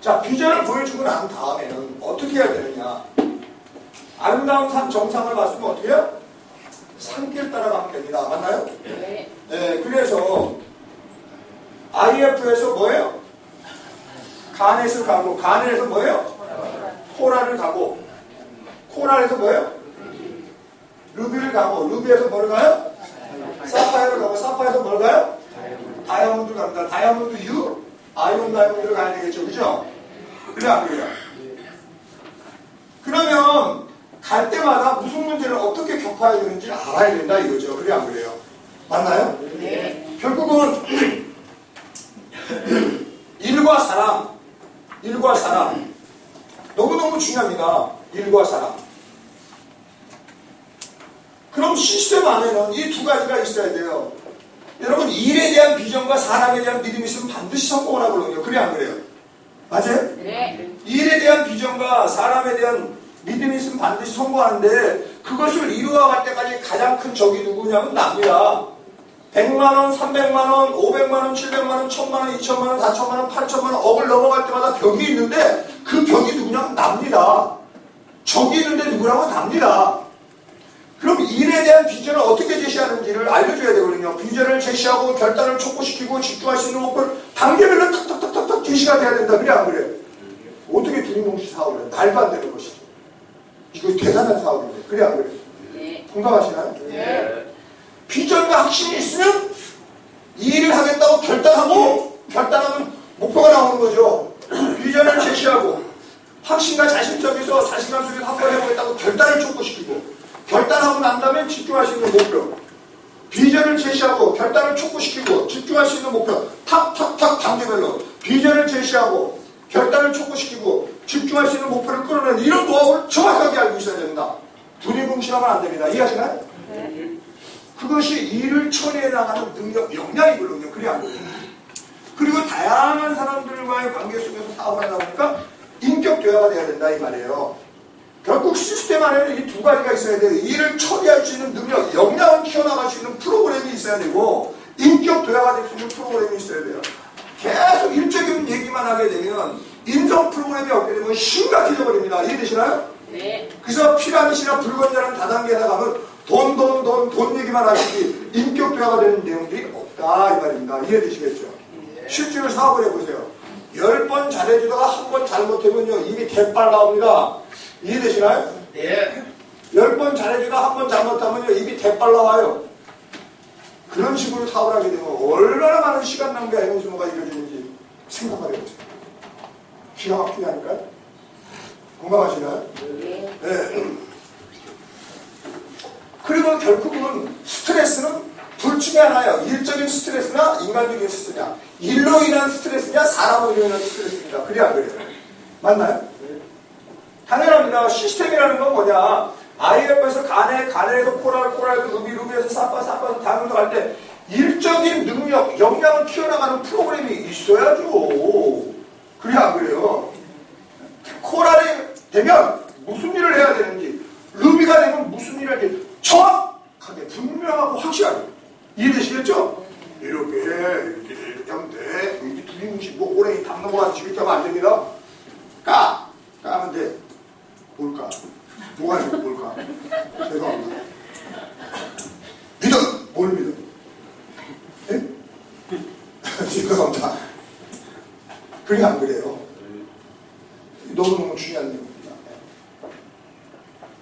자, 비전을 보여주고 난 다음에는 어떻게 해야 되느냐? 아름다운 산 정상을 봤으면 어떻게 해요? 산길 따라가면 됩니다. 맞나요? 네. 네, 그래서 IF에서 뭐예요? 가넷을 가고, 가넷에서 뭐예요? 코랄을 가고, 코랄에서 뭐예요? 루비를 가고, 루비에서 뭘 가요? 사파이어를 가고, 사파이어에서 뭘 가요? 다이아몬드를 갑니다. 다이아몬드 U, 아이온 다이아몬드를 가야 되겠죠. 그죠? 그래, 안 그래요? 그러면 갈 때마다 무슨 문제를 어떻게 격파해야 되는지 알아야 된다 이거죠. 그래, 안 그래요? 맞나요? 네. 결국은 일과 사람 너무너무 중요합니다. 일과 사람. 그럼 시스템 안에는 이 두 가지가 있어야 돼요. 여러분, 일에 대한 비전과 사람에 대한 믿음이 있으면 반드시 성공을 하거든요. 그래 안 그래요? 맞아요? 네. 일에 대한 비전과 사람에 대한 믿음이 있으면 반드시 성공하는데, 그것을 이루어갈 때까지 가장 큰 적이 누구냐면 남이야. 100만원, 300만원, 500만원, 700만원, 1000만원, 2000만원, 4000만원, 8000만원, 억을 넘어갈 때마다 벽이 있는데, 그 벽이 누구냐면 납니다. 적이 있는데 누구라고? 납니다. 그럼 일에 대한 비전을 어떻게 제시하는지를 알려줘야 되거든요. 비전을 제시하고 결단을 촉구시키고 집중할 수 있는 목표를 단계별로 탁탁탁탁 제시가 돼야 된다. 그래 안 그래? 어떻게 두리뭉실 사업을 해? 말도 안 되는 것이죠. 이거 대단한 사업인데. 그래 안 그래? 네. 공감하시나요? 네. 비전과 확신이 있으면 이 일을 하겠다고 결단하면 목표가 나오는 거죠. 비전을 제시하고 확신과 자신 속에서 자신감 속에서 한번 해보겠다고 결단을 촉구시키고, 결단하고 난 다음에 집중할 수 있는 목표, 비전을 제시하고 결단을 촉구시키고 집중할 수 있는 목표, 탁탁탁 단계별로 비전을 제시하고 결단을 촉구시키고 집중할 수 있는 목표를 끌어내는 이런 노하우를 정확하게 알고 있어야 됩니다. 두리뭉실하면 안 됩니다. 이해하시나요? 네. 그것이 일을 처리해 나가는 능력, 역량이거든요. 그래 안 돼요. 그리고 다양한 사람들과의 관계 속에서 사업을 하다 보니까 인격 교화가 돼야 된다 이 말이에요. 결국 시스템 안에는 이 두 가지가 있어야 돼요. 일을 처리할 수 있는 능력, 역량을 키워나갈 수 있는 프로그램이 있어야 되고, 인격 교화가 될 수 있는 프로그램이 있어야 돼요. 계속 일적인 얘기만 하게 되면 인성 프로그램이 없게 되면 심각해져 버립니다. 이해되시나요? 네. 그래서 피라미드나 불건전한 다단계에 나가면 돈 얘기만 하시지 인격 교화가 되는 내용들이 없다 이 말입니다. 이해되시겠죠? 실제로 사업을 해보세요. 10번 잘해주다가 한 번 잘못하면요 입이 대빨 나옵니다. 이해되시나요? 네. 10번 잘해주다가 한 번 잘못하면요 입이 대빨 나와요. 그런 식으로 사업을 하게 되면 얼마나 많은 시간 낭비와 에너지 소모가 이루어지는지 생각을 해보세요. 기가 막히게 하니까요. 공감하시나요? 네. 네. 그리고 결국은 스트레스는 둘 중에 하나예요. 일적인 스트레스나 인간적인 스트레스냐. 일로 인한 스트레스냐 사람으로 인한 스트레스입니다. 그래 안 그래요? 맞나요? 당연합니다. 시스템이라는 건 뭐냐. IMF에서 가네에서 코랄에서 루비에서 사파에서 다음으로 갈 때 일적인 능력, 역량을 키워나가는 프로그램이 있어야죠. 그래 안 그래요? 코랄이 되면 무슨 일을 해야 되는지, 루비가 되면 무슨 일을 해야 되는지 정확하게 분명하고 확실하게 이해되시겠죠? 이렇게 하면 돼. 이게 두리뭉실 뭐 오래 담 넘어가서 지금 하면 안 됩니다. 까면 돼. 뭘까? 뭐가 있고 뭘까? 죄송합니다. 믿어! 뭘 믿어? 예? 죄송합니다. 그게 안 그래요. 너무너무 중요한 내용입니다.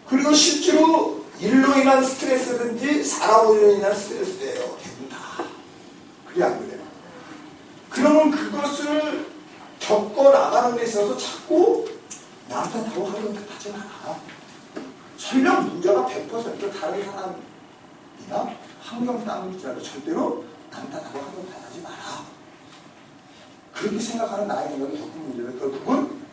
그리고 실제로 일로 인한 스트레스든지 사람으로 인한 스트레스예요. 대부분 다. 그게 안 그래요. 그러면 그것을 겪어나가는 데 있어서 자꾸 남 탓하고 하는 듯 하진 않아. 설령 문제가 100% 다른 사람이나 환경 때문일지라도 절대로 남 탓하고 하는 듯 하지 마라. 그렇게 생각하는 나의 능력이 더 큰 문제는 결국은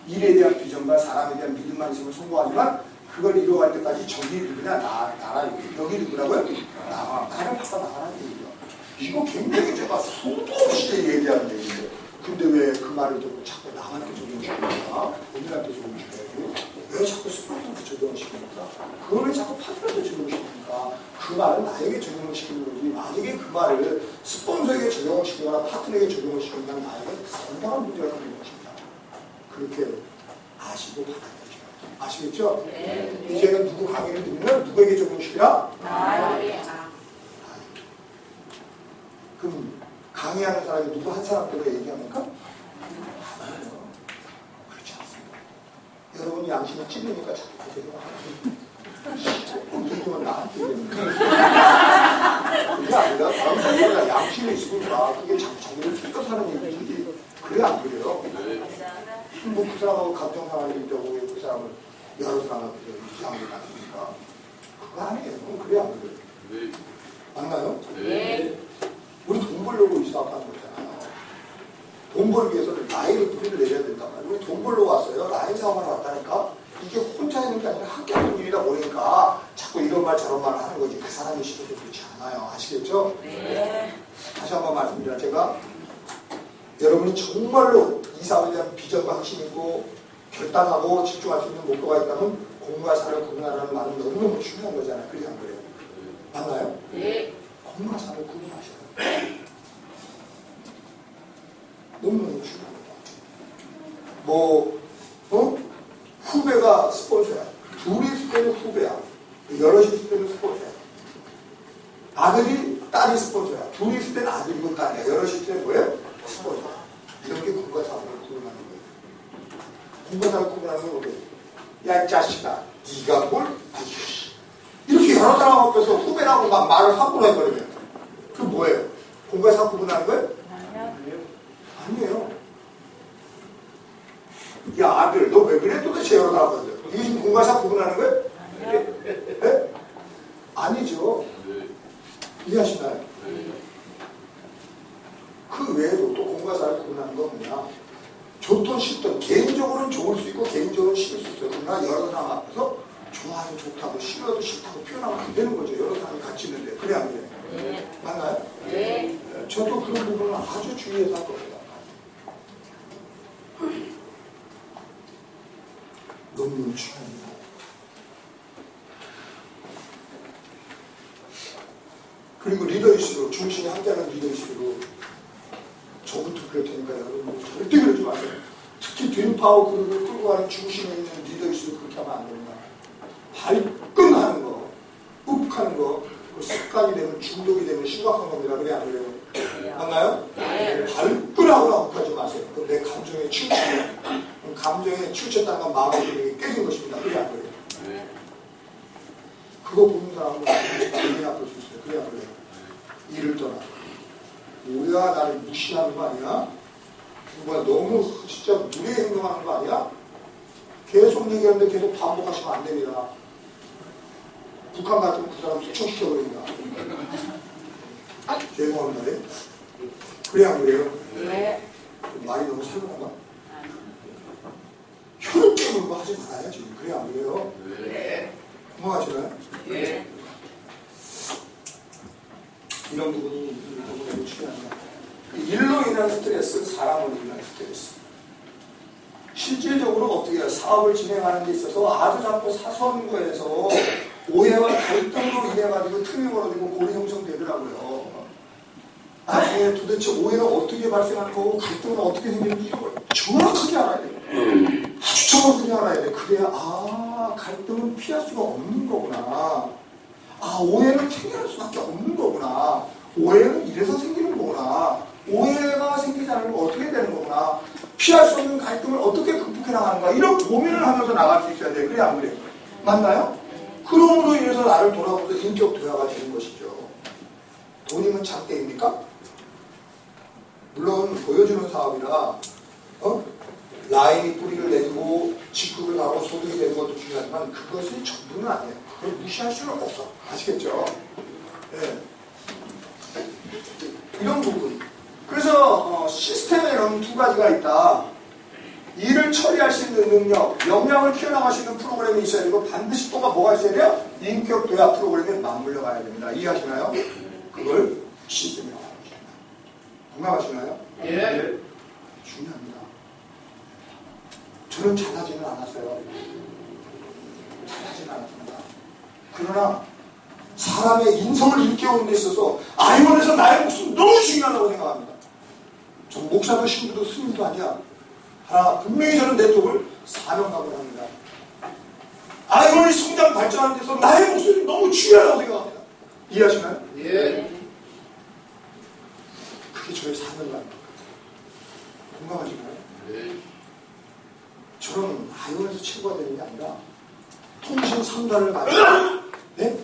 일에 대한 비전과 사람에 대한 믿음만 있으면 성공하지만 그걸 이루어갈 때까지 적이 누구냐? 나라, 여기 누구라고요? 나를 바꿔나가라는 얘기죠. 이거 굉장히 제가 수도 없이 얘기하는 얘기인데 근데 왜 그 말을 듣고 자꾸 남한테 적용시킵니까? 본인한테 적용시켜야지. 왜 자꾸 스폰서한테 적용시킵니까? 그걸 왜 자꾸 파트너한테 적용시킵니까? 그 말은 나에게 적용을 시키는 거지. 만약에 그 말을 스폰서에게 적용을 시키거나 파트너에게 적용을 시키면 나에게 상당한 문제가 생기는 것입니다. 그렇게 아시고 받아들이셔야죠. 아시겠죠? 네. 이제는 누구 강의를 듣면 누구에게 적용시키라? 나에게. 그럼 강의하는 사람이 누구 한 사람 때문에 얘기합니까? 아니요. 그렇지 않습니다. 여러분이 양심이 찔리니까 자꾸 하세요. 이건 나한테 얘기합니까? 그게 아니라 다른 사람이 양심이 있으니까 그게 자기를 쫓겨사는 얘기지. 그래 안 그래요? 뭐 그 사람하고 감정 상황이 있다고 그 사람을 여러 사람한테 이상하게 나누니까 그거 아니에요. 그래 안 그래요? 맞나요? 네. 우리 돈 벌려고 이 사업하는 거잖아요. 돈 벌기 위해서 라인을 뿌리를 내려야 된단 말이에요. 우리 돈 벌러 왔어요. 라인 사업하러 왔다니까. 이게 혼자 있는 게 아니라 함께 하는 일이다 보니까 자꾸 이런 말 저런 말 하는 거지. 그 사람이 싫어서 그렇지 않아요. 아시겠죠? 네. 생각합니다. 제가 여러분이 정말로 이 사회에 대한 비전과 확신 있고 결단하고 집중할 수 있는 목표가 있다면 공부와 사를 구분하라는 말은 너무너무 중요한 거잖아요. 그래서 안 그래요? 맞나요? 네. 공부와 사를 구분하셔야 너무너무 중요합니다. 후배가 스폰서야. 둘이 있을 때는 후배야. 여럿이 있을 때는 스폰서야. 아들이 딸이 스폰서야. 둘이 있을 때는 아들이고 딸이야. 여럿이 있을 때는 뭐예요? 스폰서. 이렇게 공부와 사를 구분하는 거예요. 공부와 사를 구분하는 건 뭐예요? 야, 이 자식아, 네가 뭘? 이렇게 여러 사람 앞에서 후배라고 막 말을 함부로 해버리면 그게 뭐예요? 공부와 사를 구분하는 거예요? 아니에요. 야, 아들, 너 왜 그래? 도대체 여러 사람 앞에서. 이게 지금 공부와 사를 구분하는 거예요? 네? 아니죠. 이해하시나요? 그 외에도 또 공부와 사를 구분하는 건 뭐냐? 좋든 싫든 개인적으로는 좋을 수 있고 개인적으로는 싫을 수 있어요. 그러나 여러 사람 앞에서 좋아도 좋다고 싫어도 싫다고 표현하면 안 되는 거죠. 여러 사람이 같이 있는데. 그래 안 그래요? 네. 맞나요? 네. 저도 그런 부분을 아주 주의해서 할 겁니다. 너무 중요합니다. 그리고 리더이슈로 중심이 함께하는 리더이슈로 저부터 그럴 테니까 여러분 절대 그러지 마세요. 특히 뒷파워 그룹을 끌고 가는 중심에 있는 리더이슈로 그렇게 하면 안 됩니다. 발끈하는 거, 욱하는 거, 습관이 되면 중독이 되면 심각한 겁니다. 그래 안 그래요? 맞나요? 네. 발끈하거나 욱하지 마세요. 내 감정에 치우치면 감정에 치우쳤다는 건 마음이 깨진 것입니다. 그래 안 그래요? 네. 그거 보는 사람은 되게 나쁠 수 있어요. 그래 안 그래요? 일을 떠나. 뭐야, 나를 무시하는 거 아니야? 뭐야, 너무 진짜 무례 행동하는 거 아니야? 계속 얘기하는데 계속 반복하시면 안 됩니다. 북한 같으면 그 사람 수청시켜버립니다. 죄송합니다. 네? 그래 안 그래요? 네. 말이 너무 살벌한가? 혈을 물고 하지 말아야지. 그래 안 그래요? 네. 공감하시나요? 네. 이런 부분이 너무 중요합니다. 일로 인한 스트레스, 사람으로 인한 스트레스. 실질적으로 어떻게 해요? 사업을 진행하는 데 있어서 아주 작고 사소한 거에서 오해와 갈등으로 인해가지고 틈이 벌어지고 골이 형성되더라고요. 나중에 도대체 오해가 어떻게 발생하는 거고 갈등은 어떻게 생기는지 이런 걸 정확하게 알아야 돼요. 아주 정확하게 알아야 돼. 그래야 갈등은 피할 수가 없는 거구나. 오해는 생길 수밖에 없는 거구나. 오해는 이래서 생기는 거구나. 오해가 생기지 않으면 어떻게 되는 거구나. 피할 수 없는 갈등을 어떻게 극복해 나가는가. 이런 고민을 하면서 나갈 수 있어야 돼. 그래 안 그래? 맞나요? 그럼으로 인해서 나를 돌아보면서 인격 도야가 되는 것이죠. 돈이면 장대입니까? 물론 보여주는 사업이라 라인이 뿌리를 내리고 직급을 가고 소득이 되는 것도 중요하지만 그것이 전부는 아니에요. 그걸 무시할 수는 없어. 아시겠죠? 네. 이런 부분. 그래서 시스템에는 두 가지가 있다. 일을 처리할 수 있는 능력, 역량을 키워나갈 수 있는 프로그램이 있어야 되고 반드시 또가 뭐가 있어야 돼요? 인격 도야 프로그램에 맞물려 가야 됩니다. 이해하시나요? 그걸 시스템이라고 합니다. 공감하시나요? 예. 중요합니다. 저는 잘하지는 않았어요. 잘하지는 않았습니다. 그러나 사람의 인성을 일깨우는 데 있어서 아이원에서 나의 목숨 너무 중요하다고 생각합니다. 저 목사도 신부도 스님도 아니야. 분명히 저는 네트워크를 사명감을 합니다. 아이원이 성장 발전하는 데서 나의 목소리 너무 중요하다고 생각합니다. 이해하시나요? 예. 그게 저의 사명감입니다. 공감하시나요? 네. 저는 아이원에서 최고가 되는 게 아니라 통신 3단을 가지고 네?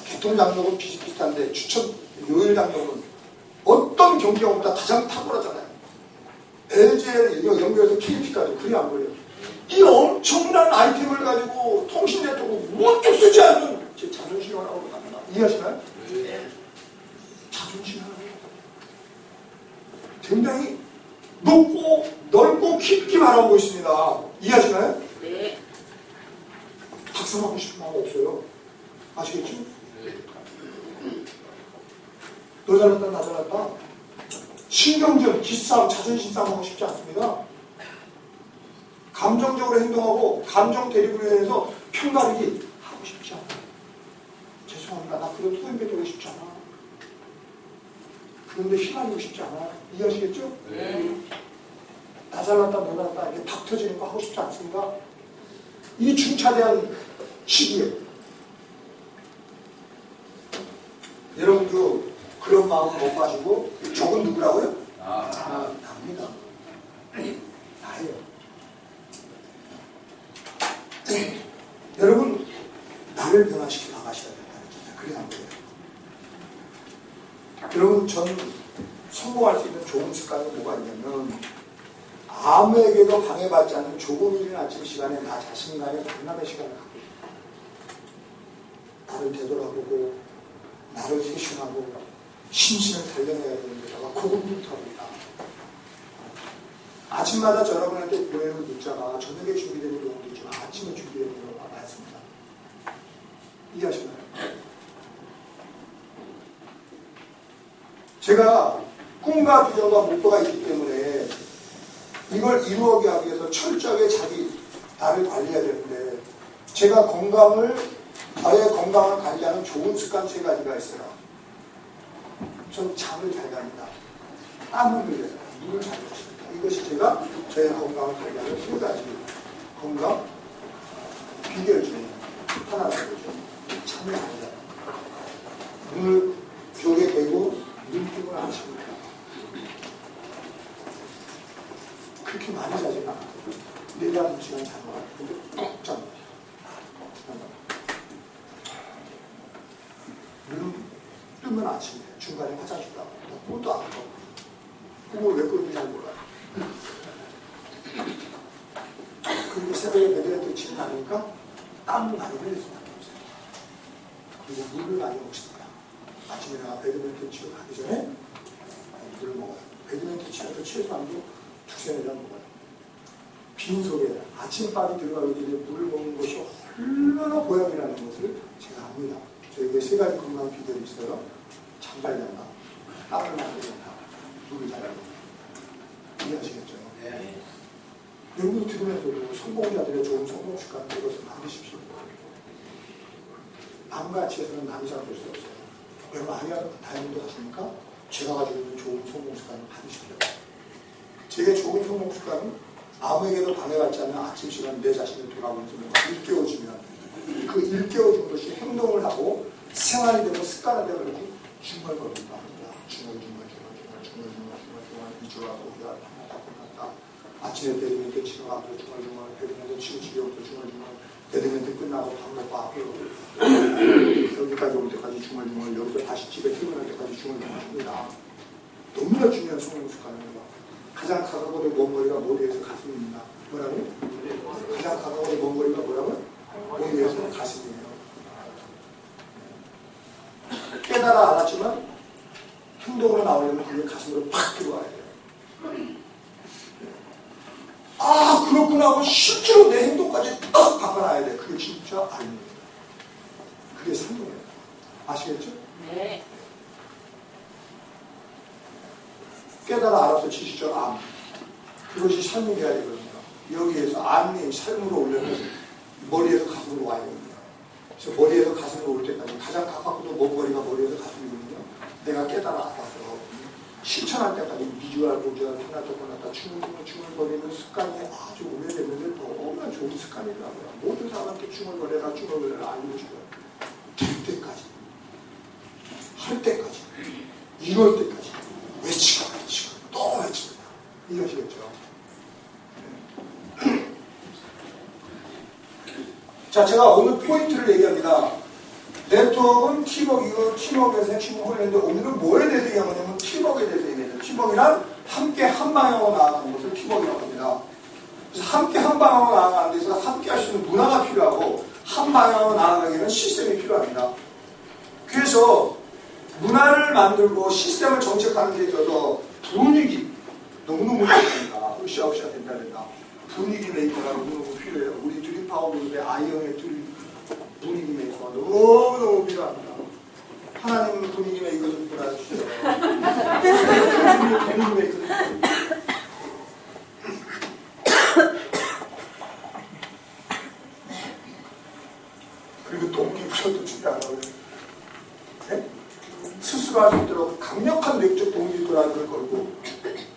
개통장벽은 비슷비슷한데 추천 요일장벽은 어떤 경기하고보다 가장 탁월하잖아요. LG에 연결해서 KT까지 그래 안 그래요? 이 엄청난 아이템을 가지고 통신 네트워크 문득 쓰지 않는 제 자존심 하라고 합니다. 이해하시나요? 네. 자존심 하라고 굉장히 높고 넓고 깊게 바라보고 있습니다. 이해하시나요? 네. 작성하고 싶은 마음 없어요. 아시겠죠? 너 잘났다 나 잘났다 신경전, 기싸움, 자존심 싸움 하고 싶지 않습니다. 감정적으로 행동하고 감정 대립을 위해서 편가르기 하고 싶지 않아요. 죄송합니다. 나 그런 소임배 되고 싶지 않아. 그런데 휘말리고 싶지 않아. 이해하시겠죠? 네. 나 잘났다 너 잘났다 이렇게 탁 터지는 거 하고 싶지 않습니다. 이 중차대한 시기에 여러분도 그런 마음을 못 가지고 저건 누구라고요? 나입니다. 나예요. 여러분 나를 변화시켜 나가셔야 된다는 거예요. 그게 안 돼요. 여러분 전 성공할 수 있는 좋은 습관이 뭐가 있냐면 아무에게도 방해받지 않는 조금 이른 아침 시간에 나 자신과의 만남의 시간을 갖고 싶어요. 나를 되돌아보고 나를 세심하고 심신을 단련해야 되는 데다가 고군분투합니다. 아침마다 여러분한테 모여는 문자가 저녁에 준비되는 경우도 있지만 아침에 준비되는 경우가 많습니다. 이해하시나요? 제가 꿈과 비전과 목표가 있기 때문에 이걸 이루어가기 위해서 철저하게 나를 관리해야 되는데 제가 나의 건강을 관리하는 좋은 습관 3가지가 있어요. 전 잠을 잘 잡니다. 땀을 흘려요. 물을 잘 마십니다. 이것이 제가 저의 건강을 관리하는 3가지 건강 비결 중에 하나라고 그러죠. 잠을 잘 자요. 눈을 벽에 대고 눈뜨고 안 칩니다. 그렇게 많이 자지는 않아요. 4-5시간 자는 것 같아요. 근데 꼭 잡니다. 눈 뜨면 아침에 중간에 화장실 가고 꿈도 안 가고 꿈을 왜 꾸는지 잘 몰라요. 그리고 새벽에 배드민턴 치고 나니까 땀을 많이 흘릴 수밖에 없어요. 그리고 물을 많이 먹습니다. 아침에 내가 배드민턴 치고 가기 전에 물을 먹어요. 배드민턴 치면서 최소한도 2-3잔 먹어요. 빈속에 아침밥이 들어가기 전에 물을 먹는 것이 얼마나 보약이라는 것을 제가 압니다. 저에게 3가지 건강 비결이 있어요. 잠 잘 잔다, 땀을 많이 잔다, 물을 잘 잔다. 이해하시겠죠? 네. 여러분 들으면서도 성공자들의 좋은 성공 습관 이것을 만드십시오. 남같이 해서는 남이 잘 볼 수 없어요. 여러분 아니라도 다이아몬드 하십니까? 제가 가지고 있는 좋은 성공 습관을 받으십시오. 제게 좋은 성공 습관은 아무에게도 방해받지 않는 아침 시간 내 자신을 돌아보면서 뭔가 일깨워주면 그 일깨워준 것이 행동을 하고 생활이 되고 습관이 되고 중얼거립니다. 중얼 2주가 5개월 끝났다. 아침에 배드민턴 치러 가고 중얼 배드민턴 치고 집에 오고 중얼 배드민턴 끝나고 밥 먹고 하고 여기까지 올 때까지 중얼 여기서 다시 집에 퇴근할 때까지 중얼 합니다. 너무나 중요한 성공 습관입니다. 가장 가까운 먼 거리가 머리에서 가슴입니다. 뭐라고요? 가장 가까운 먼 거리가 뭐라고요? 머리에서 가슴이에요. 깨달아 알았지만 행동으로 나오려면 그게 가슴으로 팍 들어와야 돼요. 아 그렇구나 하고 실제로 내 행동까지 딱 바꿔놔야 돼. 그게 진짜 아닙니다. 그게 성공이에요. 아시겠죠? 네. 깨달아 알아서 치시죠. 암. 그것이 삶이 돼야 되거든요. 여기에서 암이 삶으로 오려면 머리에서 가슴으로 와야 됩니다. 그래서 머리에서 가슴으로 올 때까지 가장 가깝고도 먼 거리가 머리에서 가슴이거든요. 내가 깨달아 알아서 실천할 때까지 비주얼, 보주얼, 끝났다 중얼거리는 습관이 아주 오래됐는데 너무나 좋은 습관이더라고요. 모든 사람한테 중얼거려라 알리고 싶어요. 될 때까지, 할 때까지, 이럴 때까지 외치고 또 외칩니다. 이해하시겠죠? 자, 제가 오늘 포인트를 얘기합니다. 네트워크는 팀워크이고 팀워크에서 핵심을 홀렸는데 오늘은 뭐에 대해서 얘기하냐면 팀워크에 대해서 얘기해요. 팀워크란 함께 한 방향으로 나아가는 것을 팀워크라고 합니다. 그래서 함께 한 방향으로 나아가는 데 있어서 함께 할 수 있는 문화가 필요하고 한 방향으로 나아가기에는 시스템이 필요합니다. 그래서 문화를 만들고 시스템을 정책하는 데 있어서 분위기 너무너무 필요합니다. 으쌰으쌰 된다. 분위기 메이커가 너무너무 필요해요. 우리 드림파워 그룹의 아이언의 분위기 메이커가 너무너무 필요합니다. 하나님은 분위기 메이커 좀 불러주세요. 준비 되는 게 있거든요. 그리고 동기부여도 중요하다고요. 네? 스스로 할 수 있도록 강력한 내적 동기부여라는 걸 걸고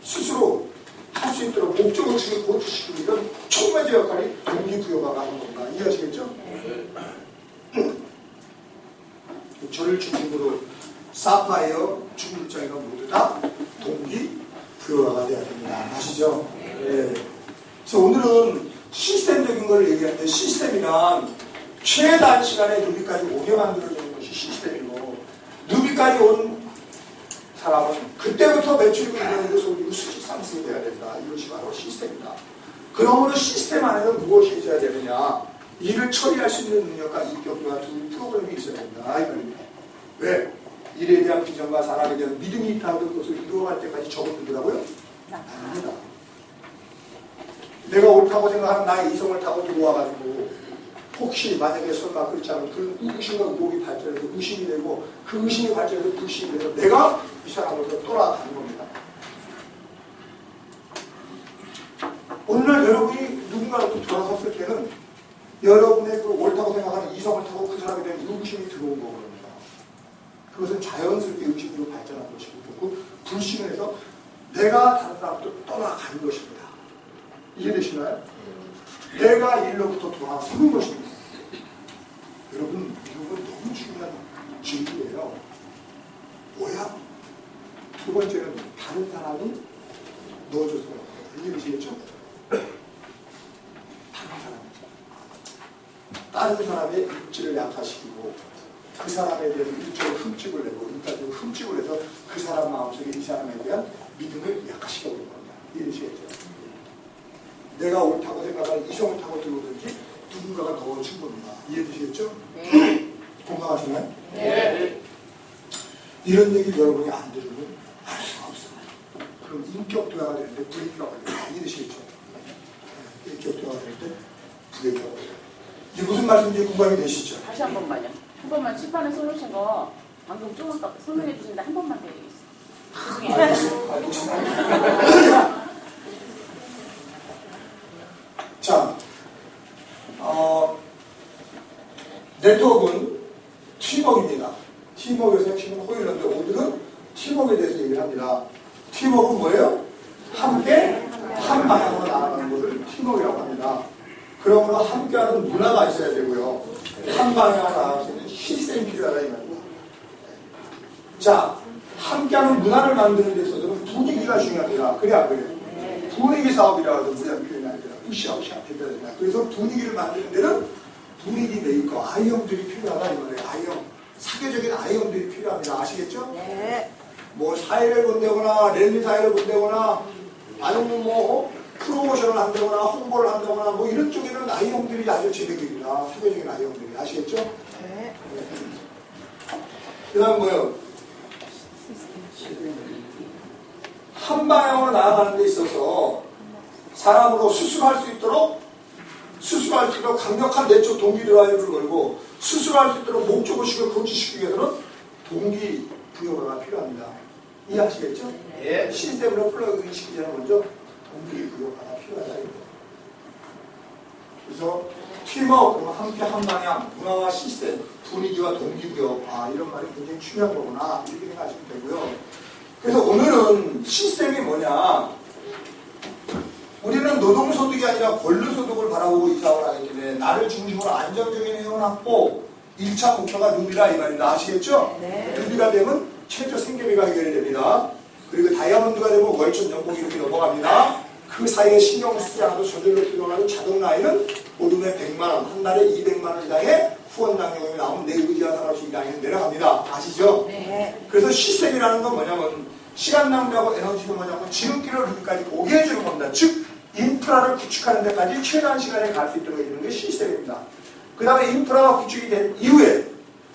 스스로 할 수 있도록 목적의식을 고취시키고 이런 촉매제 역할이 동기부여가 하는 겁니다. 이해하시겠죠? 저를 중심으로 사파이어 중물장애가 모두 다 동기부여가 돼야 됩니다. 아시죠? 네. 그래서 오늘은 시스템적인 걸 얘기하는데 시스템이란 최단 시간에 누비까지 오게 만들어주는 것이 시스템이고 누비까지 온 사람은 그때부터 매출이 일어나는 소득이 수직 상승이 돼야 된다. 이것이 바로 시스템이다. 그러므로 시스템 안에는 무엇이 있어야 되느냐? 일을 처리할 수 있는 능력과 인격과 두 프로그램이 있어야 된다. 이 말입니다. 왜? 일에 대한 비전과 사람에 대한 믿음이 있다는 것을 이루어갈 때까지 적어두더라고요? 아닙니다. 내가 옳다고 생각하는 나의 이성을 타고 들어와가지고 혹시 만약에 설마 그렇지 않으면 그 의심과 의혹이 발전해서 의심이 되고 그 의심이 발전해서 불신이 돼서 내가 이 사람으로서 돌아가는 겁니다. 오늘날 여러분이 누군가로부터 돌아섰을 때는 여러분의 그 옳다고 생각하는 이성을 타고 그 사람에 대한 의심이 들어온 거거든요. 그것은 자연스럽게 의심으로 발전한 것이고 그 불신을 해서 내가 다른 사람도 떠나가는 것입니다. 이해되시나요? 내가 일로부터 돌아서는 것입니다. 여러분, 이건 너무 중요한 진리예요. 뭐야? 두 번째는 다른 사람이 넣어줘서 이해되시겠죠? 다른 사람의 입지를 약화시키고 그 사람에 대해서 일종의 흠집을 내고 일단적으로 흠집을 해서 그 사람 마음속에 이 사람에 대한 믿음을 약화시켜버린 겁니다. 이해되시겠죠? 내가 옳다고 생각하는 이성을 타고 들어오든지 누군가가 넣어준 겁니다. 이해되시겠죠? 네. 공감하시나요? 네. 이런 얘기 여러분이 안 들으면 알 수가 없어요. 그럼 인격도화가 되는데 브레이크가 걸려요. 이해되시겠죠? 네. 인격도화가 되는데 브레이크가 걸려요. 이게 무슨 말씀인지 공감이 되시죠? 다시 한 번만요. 한 번만 칠판에 써놓으신 거 방금 조금 설명해 주시는데 한 번만 더 얘기해주세요. 알겠습니다. 자, 네트워크는 팀워크입니다. 팀워크에서 핵심은 호일러인데 오늘은 팀워크에 대해서 얘기를 합니다. 팀워크는 뭐예요? 함께 한 방향으로 나아가는 것을 팀워크라고 합니다. 그러므로 함께하는 문화가 있어야 되고요. 한 방향으로 나아갈 수 있는 시스템이 필요하다 이 말이고. 자, 함께하는 문화를 만드는 데 있어서는 분위기가 중요합니다. 그래 안 그래요? 분위기 사업이라고 해서 무장 표현이 아니라 으쌰으쌰 해야 된다. 그래서 분위기를 만드는 데는 분위기 메이커, 아이형들이 필요하다 이 말이에요. 아이형, 사교적인 아이형들이 필요합니다. 아시겠죠? 네. 뭐 사회를 본다거나 랠리 사회를 본다거나 아니면 뭐 프로모션을 한다거나 홍보를 한다거나 뭐 이런 쪽에는 아이형들이 아주 제격입니다. 사교적인 아이형들이. 아시겠죠? 네. 그 다음 뭐요? 한 방향으로 나아가는 데 있어서 사람으로 스스로 할 수 있도록 강력한 내적 동기 드라이브를 걸고 스스로 할 수 있도록 목적의식을 고취시키기 위해서는 동기부여가 필요합니다. 이해하시겠죠? 예. 시스템으로 플러그인 시키기 전에 먼저 동기부여가 필요하다. 그래서 팀워크, 함께 한 방향, 문화와 시스템, 분위기와 동기부여, 이런 말이 굉장히 중요한 거구나 이렇게 생각하시면 되고요. 그래서 오늘은 시스템이 뭐냐, 우리는 노동소득이 아니라 권리소득을 바라보고 이 사업을 하기 때문에 나를 중심으로 안정적인 회원 확보 1차 목표가 누비라 이 말입니다. 아시겠죠? 네. 누비가 되면 최저 생계비가 해결이 됩니다. 그리고 다이아몬드가 되면 월천 연봉이 이렇게 넘어갑니다. 그 사이에 신경 쓰지 않아도 저절로 들어가는 자동 라인은 보름에 100만원, 한 달에 200만원 이상의 후원 당뇨금이 나오면 내 의지와 상관없이 이 라인은 내려갑니다. 아시죠? 네. 그래서 시스템이라는 건 뭐냐면 시간 낭비하고 에너지 소모하고 지름길을 루비까지 오게 해주는 겁니다. 즉 인프라를 구축하는 데까지 최단 시간에 갈 수 있도록 해주는 게 시스템입니다. 그 다음에 인프라가 구축이 된 이후에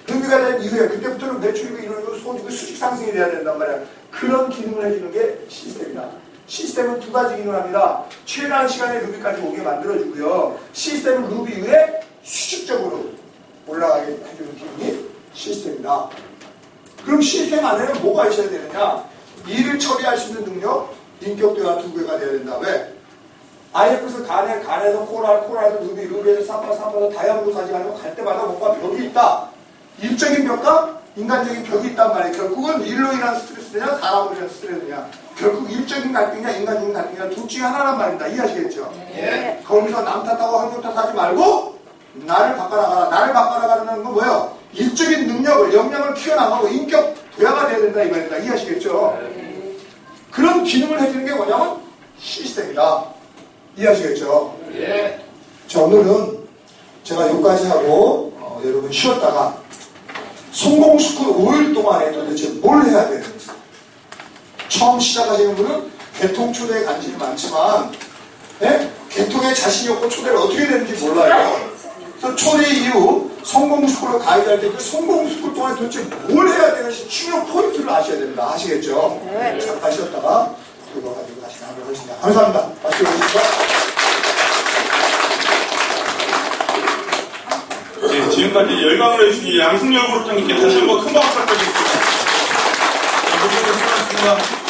루비가 된 이후에 그때부터는 매출이 일어나고 소득이 수직 상승이 돼야 된단 말이야. 그런 기능을 해주는 게 시스템이다. 시스템은 두 가지 기능을 합니다. 최단 시간에 루비까지 오게 만들어주고요. 시스템은 루비 이후에 수직적으로 올라가게 해주는 기능이 시스템이다. 그럼 시스템 안에는 뭐가 있어야 되느냐? 일을 처리할 수 있는 능력, 인격도가 2배가 돼야 된다. 왜? IF에서 간에서 코랄에서 루비에서 삼바에서 다이아몬드 사진하려고 갈 때마다 뭔가 벽이 있다. 일적인 벽과 인간적인 벽이 있단 말이에요. 결국은 일로 인한 스트레스냐, 사람으로 인한 스트레스냐. 결국 일적인 갈등이냐, 인간적인 갈등이냐, 둘 중에 하나란 말입니다. 이해하시겠죠? 네. 거기서 남 탓하고 환경 탓하지 말고, 나를 바꿔나가라. 나를 바꿔나가는 건 뭐예요? 일적인 능력을, 역량을 키워나가고 인격 도야가 돼야 된다. 이 말입니다. 이해하시겠죠? 그런 기능을 해주는 게 뭐냐면 시스템이다. 이해하시겠죠? 예. 자, 오늘은 제가 여기까지 하고 여러분 쉬었다가 성공스쿨 5일 동안에 도대체 뭘 해야 되는지, 처음 시작하시는 분은 개통 초대에 관심이 많지만 개통에 자신이 없고 초대를 어떻게 되는지 몰라요. 그래서 초대 이후 성공스쿨을 가이드할 때 그 성공스쿨 동안에 도대체 뭘 해야 되는지 중요 포인트를 아셔야 됩니다. 아시겠죠? 네. 잠깐 쉬었다가 그거 가지고 다시 하도록 하겠습니다. 감사합니다. 박수 주십시오. 네, 지금까지 열강을 해주신 양승열 그룹장님께 다시 한번 큰 박수 부탁드리겠습니다. 자, 모두 수고하셨습니다.